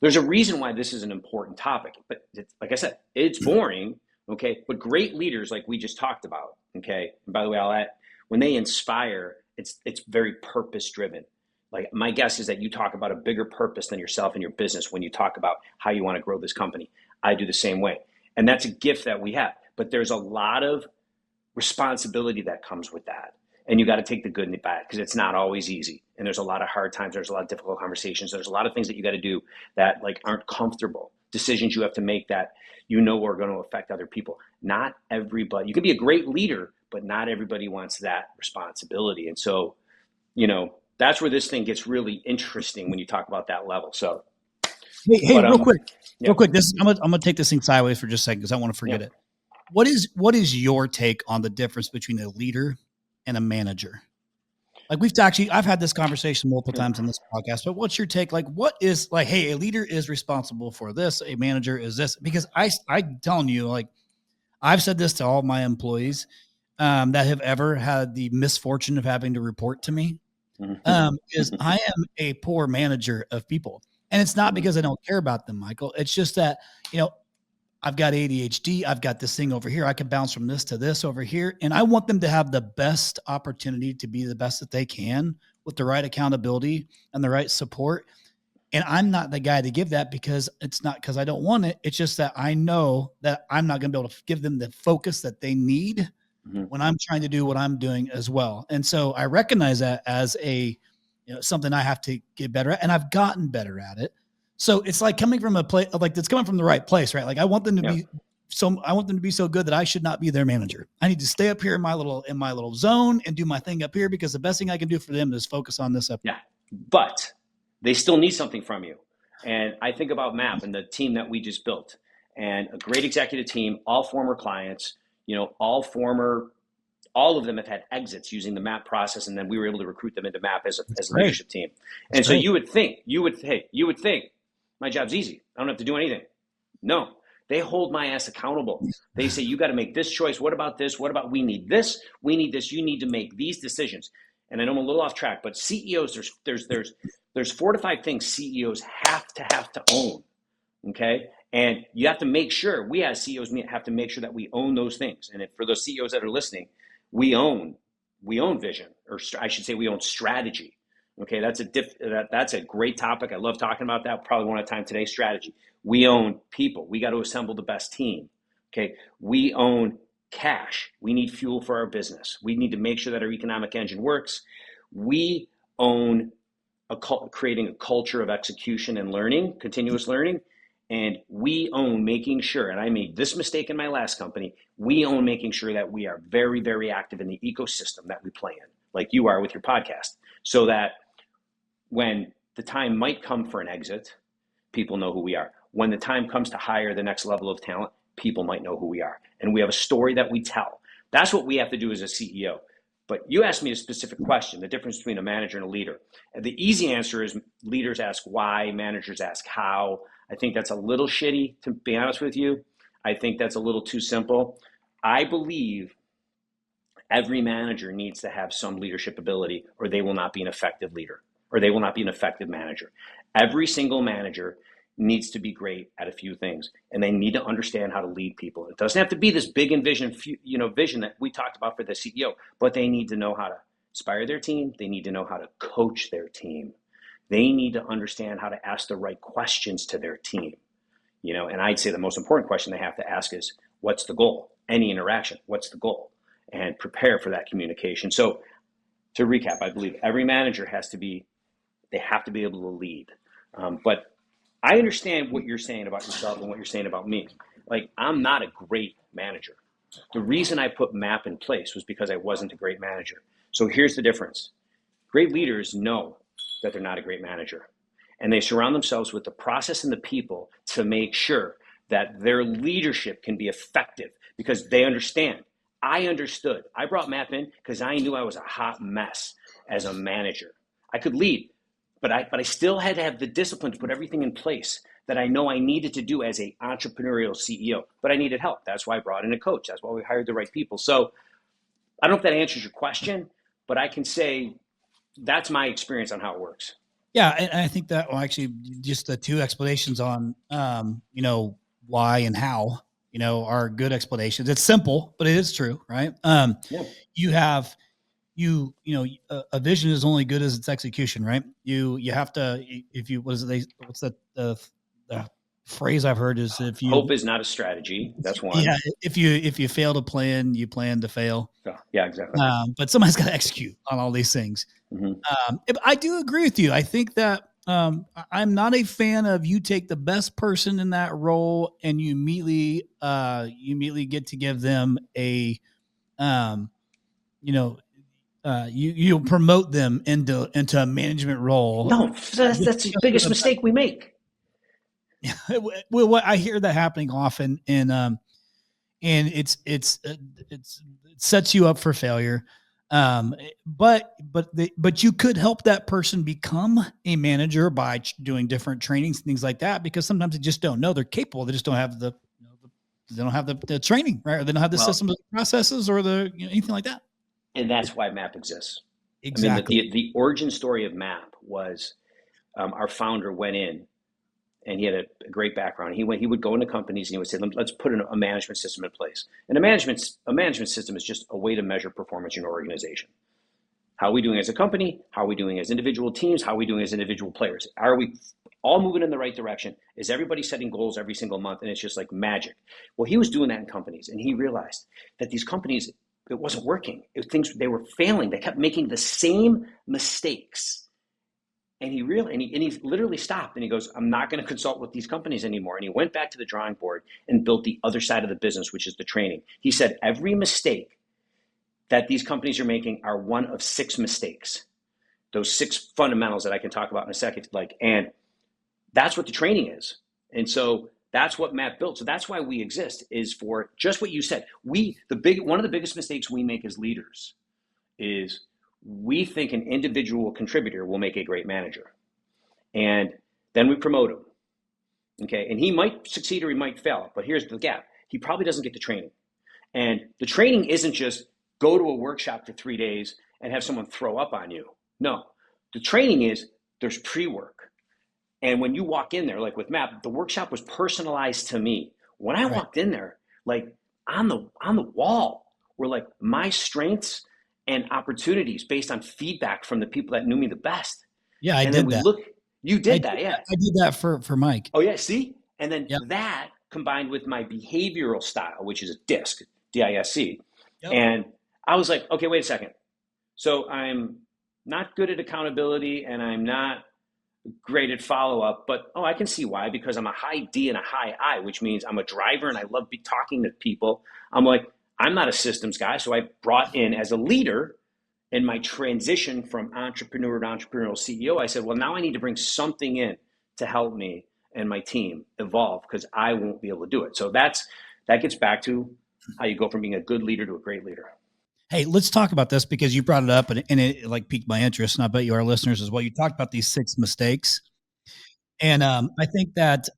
there's a reason why this is an important topic. But like I said, it's boring, okay? But great leaders, like we just talked about, okay? And by the way, I'll add, when they inspire, it's very purpose driven. Like, my guess is that you talk about a bigger purpose than yourself and your business when you talk about how you want to grow this company. I do the same way. And that's a gift that we have. But there's a lot of responsibility that comes with that. And you got to take the good and the bad, because it's not always easy. And there's a lot of hard times. There's a lot of difficult conversations. There's a lot of things that you got to do that, like, aren't comfortable. Decisions you have to make that are going to affect other people. Not everybody. You can be a great leader, but not everybody wants that responsibility. And so, that's where this thing gets really interesting when you talk about that level. So, hey, real quick. I'm gonna take this thing sideways for just a second, because I want to forget it. What is your take on the difference between a leader and a manager? Like, I've had this conversation multiple times on this podcast, but what's your take? Like, what is, like, hey, a leader is responsible for this, a manager is this? Because I'm telling you, like, I've said this to all my employees that have ever had the misfortune of having to report to me, is I am a poor manager of people. And it's not because I don't care about them, Michael. It's just that, I've got ADHD. I've got this thing over here. I can bounce from this to this over here. And I want them to have the best opportunity to be the best that they can, with the right accountability and the right support. And I'm not the guy to give that, because it's not because I don't want it. It's just that I know that I'm not going to be able to give them the focus that they need when I'm trying to do what I'm doing as well. And so I recognize that as something I have to get better at, and I've gotten better at it. So it's like coming from a place, like, it's coming from the right place, right? Like, I want them to be them to be so good that I should not be their manager. I need to stay up here in my little zone and do my thing up here, because the best thing I can do for them is focus on this up here. Yeah, but they still need something from you. And I think about MAP and the team that we just built, and a great executive team, all former clients, all of them have had exits using the MAP process, and then we were able to recruit them into MAP as a leadership team. And so you would think, my job's easy. I don't have to do anything. No, they hold my ass accountable. They say, you got to make this choice. What about this? What about, we need this? We need this. You need to make these decisions. And I know I'm a little off track, but CEOs, there's 4 to 5 things CEOs have to own. Okay. And you have to make sure, we as CEOs have to make sure that we own those things. And for those CEOs that are listening, we own vision, or I should say we own strategy. Okay. That's a great topic. I love talking about that. Probably won't have time today. Strategy. We own people. We got to assemble the best team. Okay. We own cash. We need fuel for our business. We need to make sure that our economic engine works. We own creating a culture of execution and learning, continuous learning. And we own making sure, and I made this mistake in my last company, we own making sure that we are very, very active in the ecosystem that we play in, like you are with your podcast, so that when the time might come for an exit, people know who we are. When the time comes to hire the next level of talent, people might know who we are. And we have a story that we tell. That's what we have to do as a CEO. But you asked me a specific question, the difference between a manager and a leader. And the easy answer is leaders ask why, managers ask how. I think that's a little shitty, to be honest with you. I think that's a little too simple. I believe every manager needs to have some leadership ability, or they will not be an effective leader, or they will not be an effective manager. Every single manager needs to be great at a few things, and they need to understand how to lead people. It doesn't have to be this big vision that we talked about for the CEO, but they need to know how to inspire their team. They need to know how to coach their team. They need to understand how to ask the right questions to their team. And I'd say the most important question they have to ask is, what's the goal? Any interaction, what's the goal? And prepare for that communication. So to recap, I believe every manager have to be able to lead. But I understand what you're saying about yourself and what you're saying about me. Like, I'm not a great manager. The reason I put MAP in place was because I wasn't a great manager. So here's the difference. Great leaders know that they're not a great manager. And they surround themselves with the process and the people to make sure that their leadership can be effective, because they understand. I understood. I brought MAP in because I knew I was a hot mess as a manager. I could lead, but I still had to have the discipline to put everything in place that I know I needed to do as an entrepreneurial CEO. But I needed help. That's why I brought in a coach. That's why we hired the right people. So I don't know if that answers your question, but I can say that's my experience on how it works. Yeah, and I think that, well, actually, just the 2 explanations on, why and how, are good explanations. It's simple, but it is true, right? You have, a vision is only good as its execution, right? You have to, what's the phrase I've heard is, if you hope is not a strategy. That's one. Yeah. If you fail to plan, you plan to fail. Yeah, exactly. But somebody's got to execute on all these things. Mm-hmm. I do agree with you. I think that I'm not a fan of, you take the best person in that role and you immediately get to give them a, you promote them into a management role. No, that's the biggest mistake we make. Well, I hear that happening often, and it sets you up for failure. But you could help that person become a manager by doing different trainings and things like that, because sometimes they just don't know they're capable. They just don't have the training, right? Or they don't have the systems or the processes or anything like that. And that's why MAP exists. Exactly. I mean, the origin story of MAP was our founder went in, and he had a great background. He would go into companies and he would say, let's put a management system in place. And a management system is just a way to measure performance in your organization. How are we doing as a company? How are we doing as individual teams? How are we doing as individual players? Are we all moving in the right direction? Is everybody setting goals every single month? And it's just like magic. Well, he was doing that in companies, and he realized that these companies, it wasn't working. They were failing. They kept making the same mistakes. And he literally stopped and he goes, I'm not going to consult with these companies anymore. And he went back to the drawing board and built the other side of the business, which is the training. He said, every mistake that these companies are making are one of 6 mistakes. Those 6 fundamentals that I can talk about in a second. And that's what the training is. And so that's what Matt built. So that's why we exist, is for just what you said. One of the biggest mistakes we make as leaders is we think an individual contributor will make a great manager. And then we promote him. Okay. And he might succeed or he might fail, but here's the gap. He probably doesn't get the training. And the training isn't just go to a workshop for 3 days and have someone throw up on you. No, the training is there's pre-work. And when you walk in there, like with Matt, the workshop was personalized to me. When I walked in there, like on the wall were like my strengths and opportunities based on feedback from the people that knew me the best. Yeah, I did that. You did that, yeah. I did that for Mike. Oh yeah, see? And then that combined with my behavioral style, which is a DISC, D-I-S-C. Yep. And I was like, okay, wait a second. So I'm not good at accountability and I'm not great at follow-up, but I can see why, because I'm a high D and a high I, which means I'm a driver and I love talking to people. I'm like, I'm not a systems guy. So I brought in, as a leader in my transition from entrepreneur to entrepreneurial CEO, I said, well, now I need to bring something in to help me and my team evolve, because I won't be able to do it. So that gets back to how you go from being a good leader to a great leader. Hey, let's talk about this, because you brought it up and it like piqued my interest, and I bet you our listeners as well. You talked about these 6 mistakes, and I think that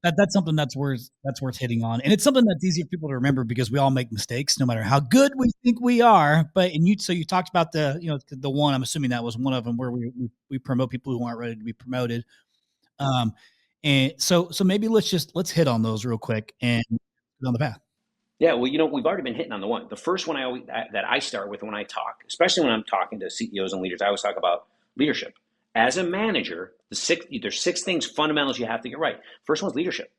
that's something that's worth hitting on, and it's something that's easy for people to remember because we all make mistakes, no matter how good we think we are. But so you talked about the one. I'm assuming that was one of them where we promote people who aren't ready to be promoted. And so maybe let's hit on those real quick and get on the path. Yeah, well, we've already been hitting on the one. The first one that I start with when I talk, especially when I'm talking to CEOs and leaders, I always talk about leadership. As a manager, there's 6 things, fundamentals you have to get right. First one's leadership.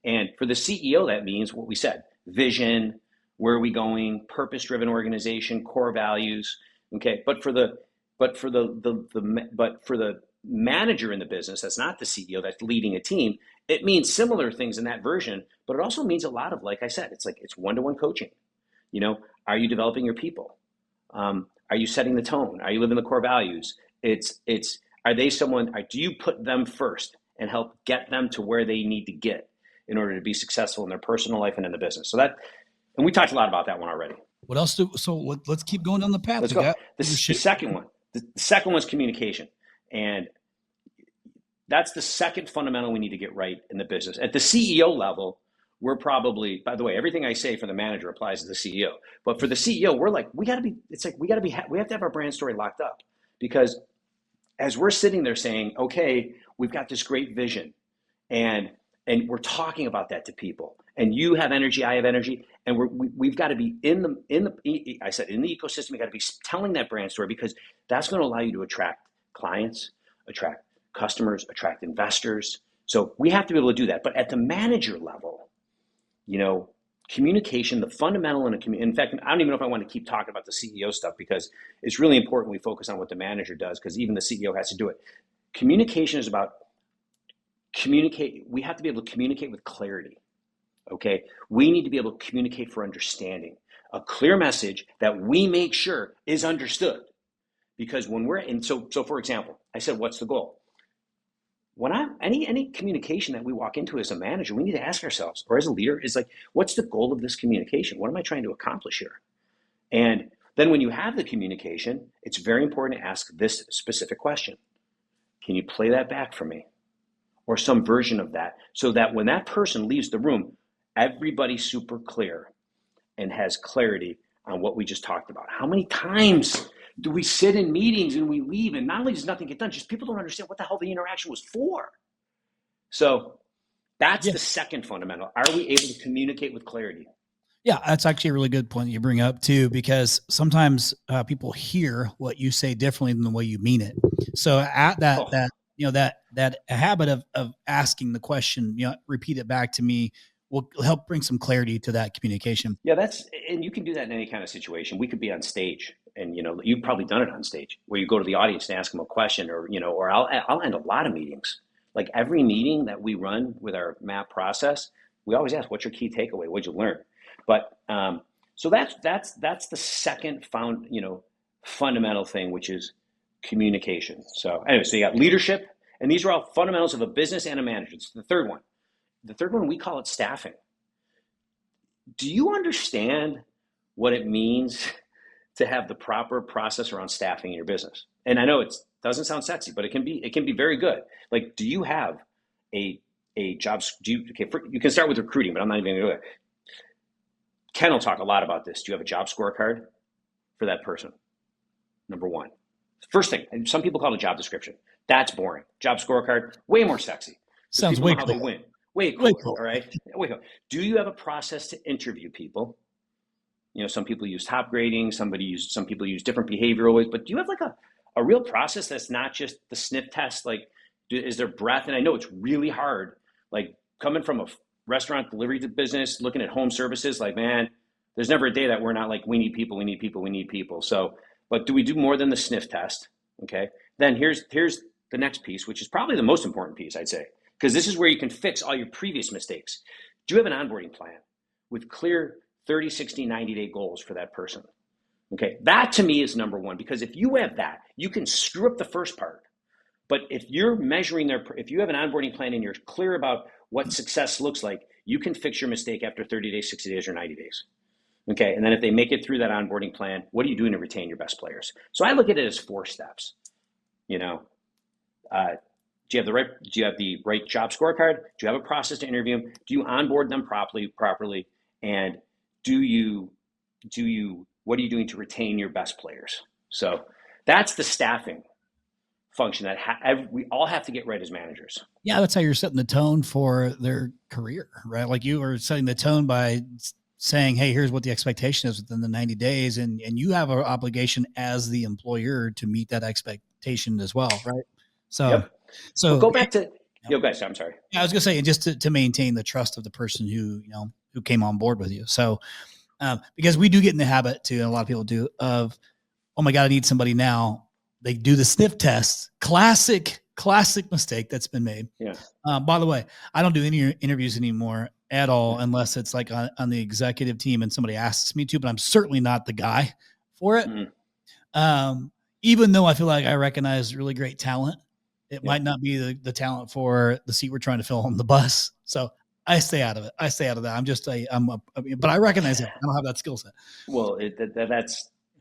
And for the CEO, that means what we said: vision, where are we going, purpose-driven organization, core values. Okay, but for the manager in the business, that's not the CEO, that's leading a team, it means similar things in that version, but it also means a lot of, like I said, it's one-to-one coaching. Are you developing your people? Are you setting the tone? Are you living the core values? Do you put them first and help get them to where they need to get in order to be successful in their personal life and in the business? And we talked a lot about that one already. What else let's keep going down the path. Let's go. The second one. The second one's communication. And that's the second fundamental we need to get right in the business. At the CEO level, we're probably, by the way, everything I say for the manager applies to the CEO. But for the CEO, we're like, we have to have our brand story locked up. Because as we're sitting there saying, okay, we've got this great vision, and we're talking about that to people, and you have energy, I have energy, and we've got to be in the ecosystem. We got to be telling that brand story, because that's going to allow you to attract clients, attract customers, attract investors. So we have to be able to do that. But at the manager level, communication, the fundamental in fact, I don't even know if I want to keep talking about the CEO stuff, because it's really important we focus on what the manager does, because even the CEO has to do it. Communication is about communicate. We have to be able to communicate with clarity. Okay. We need to be able to communicate for understanding, a clear message that we make sure is understood. Because when so for example, I said, what's the goal? When any communication that we walk into as a manager, we need to ask ourselves, or as a leader, is like, what's the goal of this communication? What am I trying to accomplish here? And then when you have the communication, it's very important to ask this specific question. Can you play that back for me? Or some version of that, so that when that person leaves the room, everybody's super clear and has clarity on what we just talked about. How many times do we sit in meetings and we leave, and not only does nothing get done, just people don't understand what the hell the interaction was for? So that's the second fundamental. Are we able to communicate with clarity? Yeah, that's actually a really good point you bring up too, because sometimes people hear what you say differently than the way you mean it. So at that habit of asking the question, repeat it back to me, will help bring some clarity to that communication. Yeah, and you can do that in any kind of situation. We could be on stage and you've probably done it on stage where you go to the audience and ask them a question, or I'll end a lot of meetings. Like every meeting that we run with our MAP process, we always ask, what's your key takeaway? What'd you learn? But so that's the second fundamental thing, which is communication. So anyway, so you got leadership, and these are all fundamentals of a business and a manager. It's the third one. The third one, we call it staffing. Do you understand what it means to have the proper process around staffing in your business? And I know it doesn't sound sexy, but it can be very good. Like, do you have a job? You can start with recruiting, but I'm not even going to do it. Ken will talk a lot about this. Do you have a job scorecard for that person? Number one. First thing, and some people call it a job description. That's boring. Job scorecard, way more sexy. Sounds way cool. How they win. Way cooler, all right? Way cool. Do you have a process to interview people? Some people use top grading, some people use different behavioral ways, but do you have like a real process that's not just the sniff test? Like, is there breadth? And I know it's really hard, like coming from a restaurant delivery business, looking at home services, like, man, there's never a day that we're not like, we need people, we need people, we need people. So, but do we do more than the sniff test? Okay. Then here's the next piece, which is probably the most important piece, I'd say, because this is where you can fix all your previous mistakes. Do you have an onboarding plan with clear 30, 60, 90-day goals for that person? Okay, that to me is number one, because if you have that, you can screw up the first part. But if you're measuring if you have an onboarding plan and you're clear about what success looks like, you can fix your mistake after 30 days, 60 days, or 90 days. Okay, and then if they make it through that onboarding plan, what are you doing to retain your best players? So I look at it as 4 steps. Do you have the right job scorecard? Do you have a process to interview them? Do you onboard them properly? And what are you doing to retain your best players? So that's the staffing function that we all have to get right as managers. Yeah, that's how you're setting the tone for their career, right? Like you are setting the tone by saying, hey, here's what the expectation is within the 90 days. And you have an obligation as the employer to meet that expectation as well, right? So, yep. So we'll go back to, guys, I'm sorry. Yeah, I was going to say, just to maintain the trust of the person who came on board with you. So, because we do get in the habit too, and a lot of people do, of, oh my God, I need somebody now. They do the sniff test. Classic mistake that's been made. Yeah. By the way, I don't do any interviews anymore at all, unless it's like on the executive team and somebody asks me to, but I'm certainly not the guy for it. Mm-hmm. Even though I feel like I recognize really great talent, it might not be the talent for the seat we're trying to fill on the bus. So I stay out of it. I stay out of that. But I recognize it. I don't have that skill set. Well,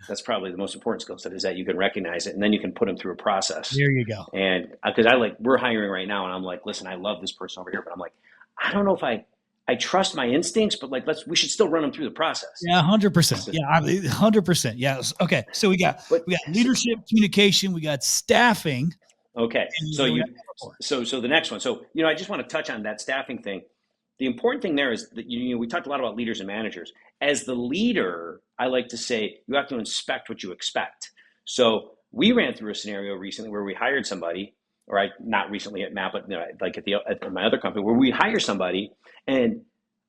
that's probably the most important skill set, is that you can recognize it, and then you can put them through a process. There you go. And because we're hiring right now, and I'm like, listen, I love this person over here, but I'm like, I don't know if I trust my instincts, but we should still run them through the process. Yeah, 100%. Yeah, 100%. Yes. Okay. So we got leadership, communication, we got staffing. Okay. So the next one. So, I just want to touch on that staffing thing. The important thing there is that, we talked a lot about leaders and managers. As the leader, I like to say, you have to inspect what you expect. So we ran through a scenario recently where we hired somebody, or not recently at MAP, but like at my other company, where we hire somebody, and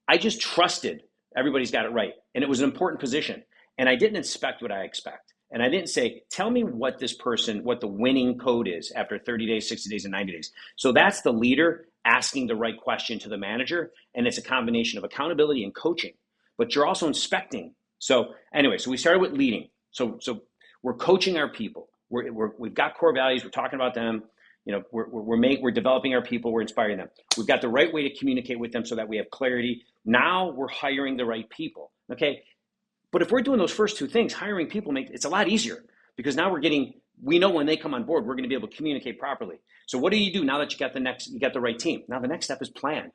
I just trusted everybody's got it right. And it was an important position. And I didn't inspect what I expect. And I didn't say, tell me what the winning code is after 30 days, 60 days, and 90 days. So that's the leader asking the right question to the manager. And it's a combination of accountability and coaching, but you're also inspecting. So anyway, so we started with leading. So we're coaching our people. We've got core values. We're talking about them. We're developing our people. We're inspiring them. We've got the right way to communicate with them so that we have clarity. Now we're hiring the right people. Okay. But if we're doing those first 2 things, hiring people it's a lot easier, because now we know when they come on board, we're going to be able to communicate properly. So what do you do now that you got the right team? Now the next step is plan.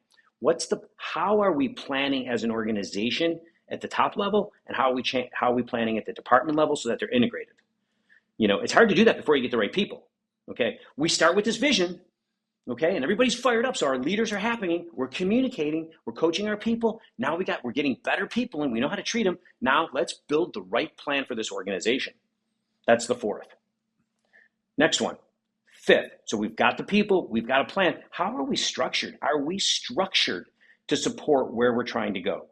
How are we planning as an organization at the top level, and how are we planning at the department level so that they're integrated? It's hard to do that before you get the right people. Okay. We start with this vision. Okay. And everybody's fired up. So our leaders are happening. We're communicating. We're coaching our people. Now we're getting better people, and we know how to treat them. Now let's build the right plan for this organization. That's the 4th. Next one, 5th. So we've got the people, we've got a plan. How are we structured? Are we structured to support where we're trying to go?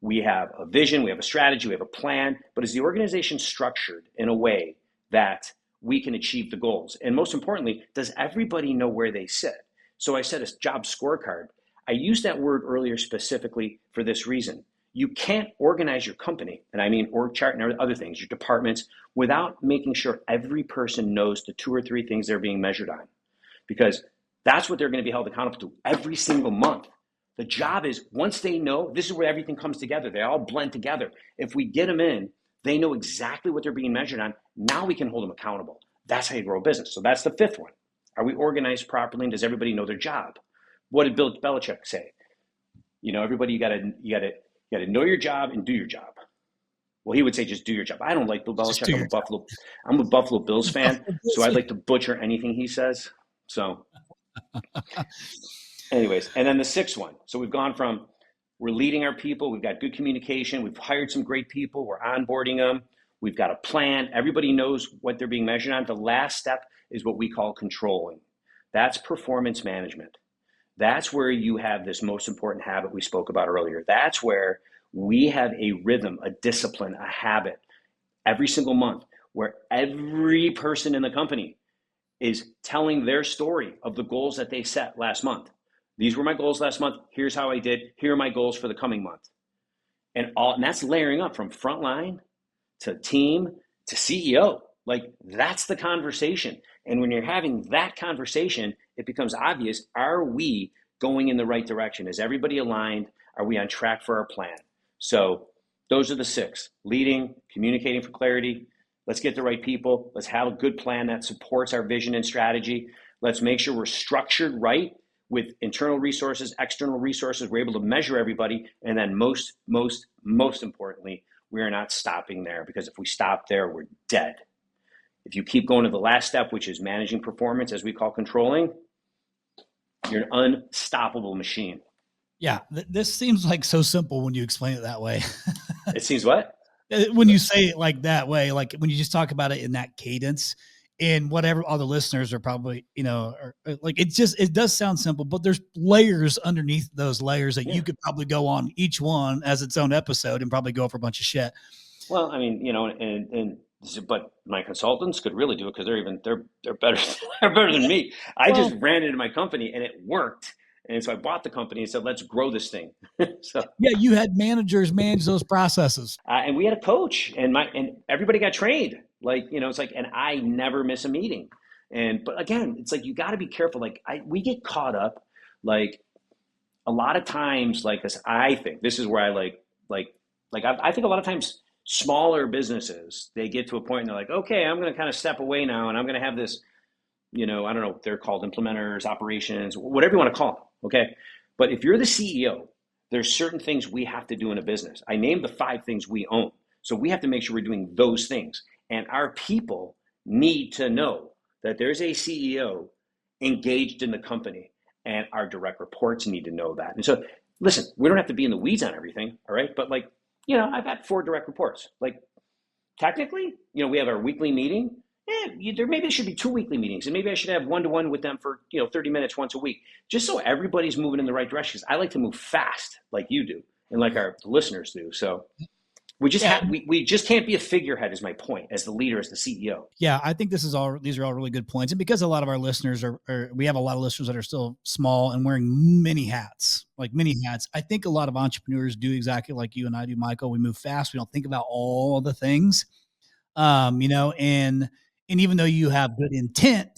We have a vision, we have a strategy, we have a plan, but is the organization structured in a way that we can achieve the goals? And most importantly, does everybody know where they sit? So I said a job scorecard. I used that word earlier specifically for this reason. You can't organize your company, and I mean org chart and other things, your departments, without making sure every person knows the 2 or 3 things they're being measured on, because that's what they're going to be held accountable to every single month. The job is, once they know, this is where everything comes together. They all blend together. If we get them in, they know exactly what they're being measured on. Now we can hold them accountable. That's how you grow a business. So that's the 5th one. Are we organized properly, and does everybody know their job? What did Bill Belichick say? Everybody, you gotta know your job and do your job. Well, he would say just do your job. I don't like Bill Belichick. I'm a Buffalo Bills fan, so I'd like to butcher anything he says. So anyways, and then the 6th one. So we've gone from, we're leading our people, we've got good communication, we've hired some great people, we're onboarding them, we've got a plan, everybody knows what they're being measured on. The last step is what we call controlling. That's performance management. That's where you have this most important habit we spoke about earlier. That's where we have a rhythm, a discipline, a habit every single month where every person in the company is telling their story of the goals that they set last month. These were my goals last month. Here's how I did. Here are my goals for the coming month. And that's layering up from frontline to team to CEO. Like, that's the conversation. And when you're having that conversation, it becomes obvious, are we going in the right direction? Is everybody aligned? Are we on track for our plan? So those are the 6: leading, communicating for clarity. Let's get the right people. Let's have a good plan that supports our vision and strategy. Let's make sure we're structured right with internal resources, external resources. We're able to measure everybody. And then most importantly, we are not stopping there, because if we stop there, we're dead. If you keep going to the last step, which is managing performance, as we call controlling, you're an unstoppable machine. Yeah, this seems like so simple when you explain it that way. It seems what? When you say it like that way, like when you just talk about it in that cadence, and whatever all the listeners are probably, like, it does sound simple, but there's layers underneath those layers that you could probably go on each one as its own episode and probably go over a bunch of shit. Well, I mean, but my consultants could really do it, because they're better they're better than me. I just ran into my company and it worked. And so I bought the company and said, let's grow this thing. So yeah, you had managers manage those processes. And we had a coach, and everybody got trained. Like, it's like, and I never miss a meeting. But again, it's like, you got to be careful. Like, we get caught up, like, a lot of times, like this, I think this is where I I think a lot of times smaller businesses, they get to a point and they're like, okay, I'm going to kind of step away now, and I'm going to have this, I don't know, they're called implementers, operations, whatever you want to call them. Okay. But if you're the CEO, there's certain things we have to do in a business. I named the 5 things we own. So we have to make sure we're doing those things. And our people need to know that there's a CEO engaged in the company, and our direct reports need to know that. And so, listen, we don't have to be in the weeds on everything. All right. But I've got 4 direct reports. Like, technically, we have our weekly meeting. Maybe there should be 2 weekly meetings, and maybe I should have one-to-one with them for 30 minutes once a week, just so everybody's moving in the right direction. Because I like to move fast, like you do, and like our listeners do. So we just can't be a figurehead, is my point, as the leader, as the CEO. Yeah, I think these are all really good points, and because a lot of our listeners we have a lot of listeners that are still small and wearing many hats. I think a lot of entrepreneurs do exactly like you and I do, Michael. We move fast. We don't think about all the things, and even though you have good intent,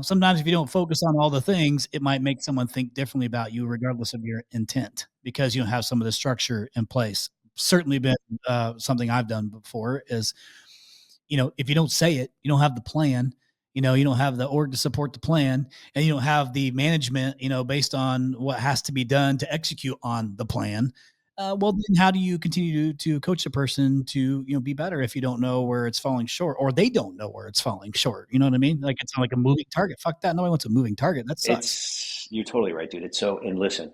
sometimes if you don't focus on all the things, it might make someone think differently about you, regardless of your intent, because you don't have some of the structure in place. Certainly been something I've done before is, if you don't say it, you don't have the plan, you don't have the org to support the plan, and you don't have the management, based on what has to be done to execute on the plan. Well, then how do you continue to coach the person to, be better if you don't know where it's falling short, or they don't know where it's falling short? You know what I mean? Like, it's not like a moving target. Fuck that. Nobody wants a moving target. That sucks. You're totally right, dude. And listen,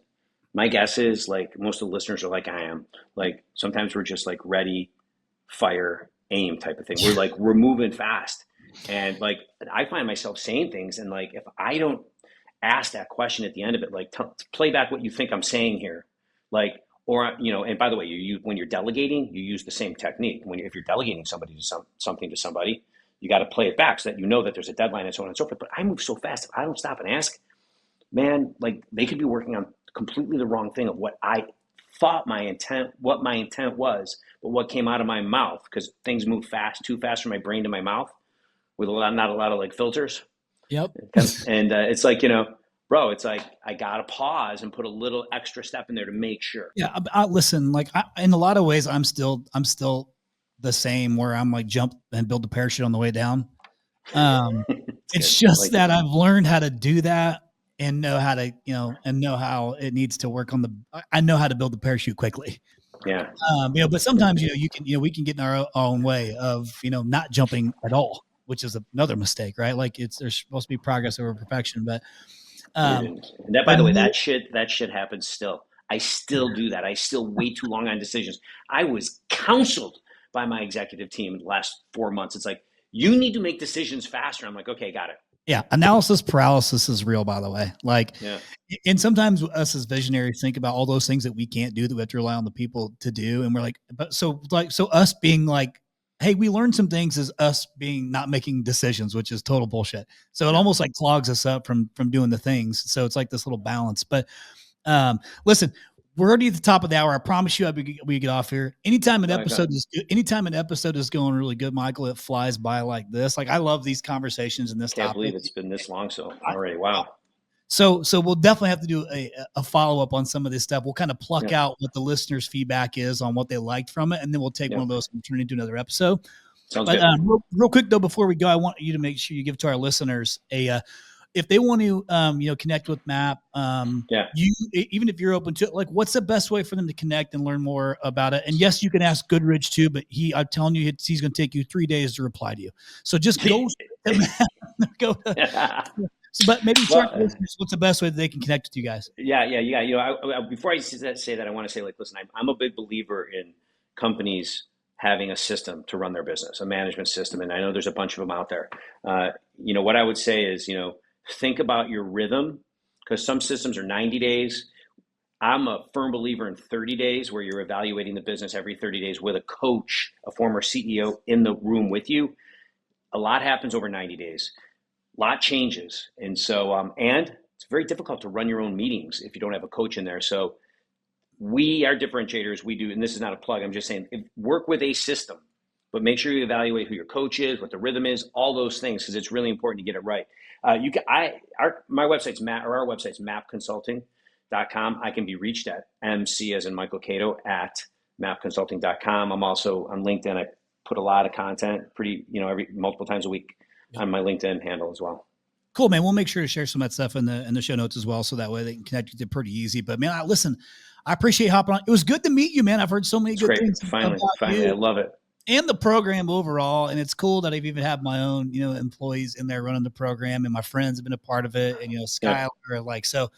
my guess is, like, most of the listeners are like I am. Like, sometimes we're just like ready, fire, aim type of thing. We're moving fast. And like, I find myself saying things, and like, if I don't ask that question at the end of it, like, play back what you think I'm saying here. Like, Or, and by the way, when you're delegating, you use the same technique. If you're delegating something to somebody, you got to play it back so that that there's a deadline and so on and so forth. But I move so fast, if I don't stop and ask, man, like they could be working on completely the wrong thing of what I thought what my intent was, but what came out of my mouth, because things move too fast from my brain to my mouth with not a lot of like filters. Yep. And it's like, bro, it's like I gotta pause and put a little extra step in there to make sure. Yeah, listen, like in a lot of ways, I'm still the same, where I'm like jump and build the parachute on the way down. It's just like that I've learned how to do that and know how to, and know how it needs to work I know how to build the parachute quickly. Yeah. But sometimes, we can get in our own way of, not jumping at all, which is another mistake, right? Like there's supposed to be progress over perfection, but and that, by the way, that shit happens still. I still do that. I still wait too long on decisions. I was counseled by my executive team in the last 4 months. It's like, you need to make decisions faster. I'm like, okay, got it. Yeah. Analysis paralysis is real, by the way. Like, yeah. And sometimes us as visionaries think about all those things that we can't do, that we have to rely on the people to do. And we're like, so us being like, hey, we learned some things, as us being not making decisions, which is total bullshit. So it almost like clogs us up from doing the things. So it's like this little balance. But listen, we're already at the top of the hour. I promise you, we get off here. Anytime an episode is going really good, Michael, it flies by like this. Like, I love these conversations and this. Can't believe it's been this long. So already, wow. So we'll definitely have to do a follow up on some of this stuff. We'll kind of pluck out what the listeners' feedback is on what they liked from it, and then we'll take one of those and turn it into another episode. Sounds good. Real quick though, before we go, I want you to make sure you give to our listeners if they want to, connect with MAP, even if you're open to it, like, what's the best way for them to connect and learn more about it? And yes, you can ask Goodrich too, but I'm telling you, he's going to take you 3 days to reply to you. So just go. But maybe what's the best way that they can connect with you guys? Yeah. Before I say that, I want to say, like, listen, I'm a big believer in companies having a system to run their business, a management system. And I know there's a bunch of them out there. What I would say is, think about your rhythm, because some systems are 90 days. I'm a firm believer in 30 days, where you're evaluating the business every 30 days with a coach, a former CEO in the room with you. A lot happens over 90 days. A lot changes. And so, and it's very difficult to run your own meetings if you don't have a coach in there. So our differentiators, we do, and this is not a plug, I'm just saying, work with a system, but make sure you evaluate who your coach is, what the rhythm is, all those things, because it's really important to get it right. Our website's mapconsulting.com. I can be reached at MC as in Michael Caito at mapconsulting.com. I'm also on LinkedIn. I put a lot of content multiple times a week on my LinkedIn handle as well. Cool, man. We'll make sure to share some of that stuff in the show notes as well, so that way they can connect with you pretty easy. But man, listen, I appreciate hopping on. It was good to meet you, man. I've heard so many good things. Finally, I love it. And the program overall. And it's cool that I've even had my own, employees in there running the program, and my friends have been a part of it. And, Skylar, so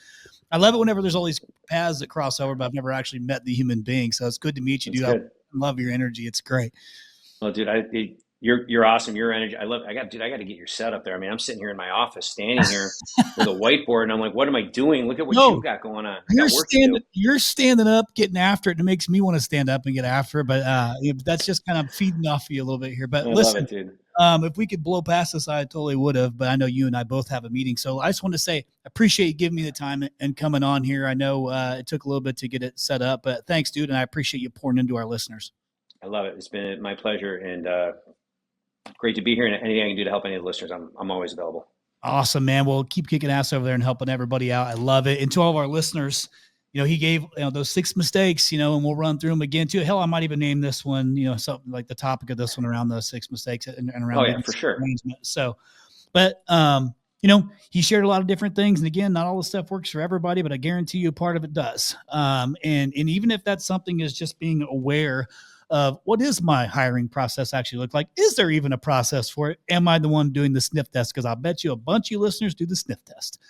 I love it whenever there's all these paths that cross over, but I've never actually met the human being. So it's good to meet you, dude. I love your energy. It's great. Well, dude, you're awesome. Your energy. I got to get your setup there. I mean, I'm sitting here in my office, standing here with a whiteboard, and I'm like, what am I doing? Look at what you got going on. You're standing up, getting after it. And it makes me want to stand up and get after it. But that's just kind of feeding off of you a little bit here. But listen, love it, dude. If we could blow past this, I totally would have. But I know you and I both have a meeting. So I just want to say, I appreciate you giving me the time and coming on here. I know it took a little bit to get it set up, but thanks, dude. And I appreciate you pouring into our listeners. I love it. It's been my pleasure. And, great to be here, and anything I can do to help any of the listeners, I'm always available. Awesome, man. We'll keep kicking ass over there and helping everybody out. I love it. And to all of our listeners, he gave those 6 mistakes, and we'll run through them again too. Hell, I might even name this one, something like the topic of this one around those 6 mistakes and around. Oh yeah, for sure. So, but he shared a lot of different things, and again, not all the stuff works for everybody, but I guarantee you, part of it does. And even if that something is just being aware of what is my hiring process actually look like? Is there even a process for it? Am I the one doing the sniff test? Because I'll bet you a bunch of you listeners do the sniff test.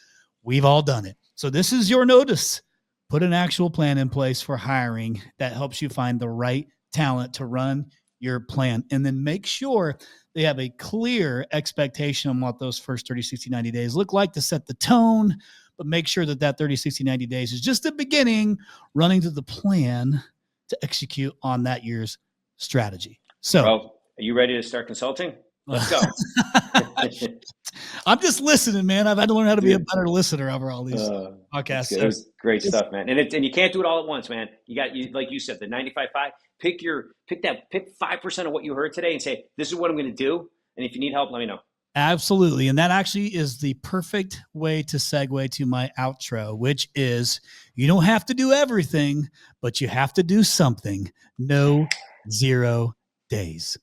We've all done it. So this is your notice. Put an actual plan in place for hiring that helps you find the right talent to run your plan. And then make sure they have a clear expectation on what those first 30, 60, 90 days look like to set the tone, but make sure that 30, 60, 90 days is just the beginning, running to the plan to execute on that year's strategy. So, well, are you ready to start consulting? Let's go. I'm just listening, man. I've had to learn how to be a better listener over all these podcasts. It was great stuff, man. And you can't do it all at once, man. You like you said, the 95-5. Pick 5% of what you heard today and say, this is what I'm going to do. And if you need help, let me know. Absolutely. And that actually is the perfect way to segue to my outro, which is you don't have to do everything, but you have to do something. No 0 days.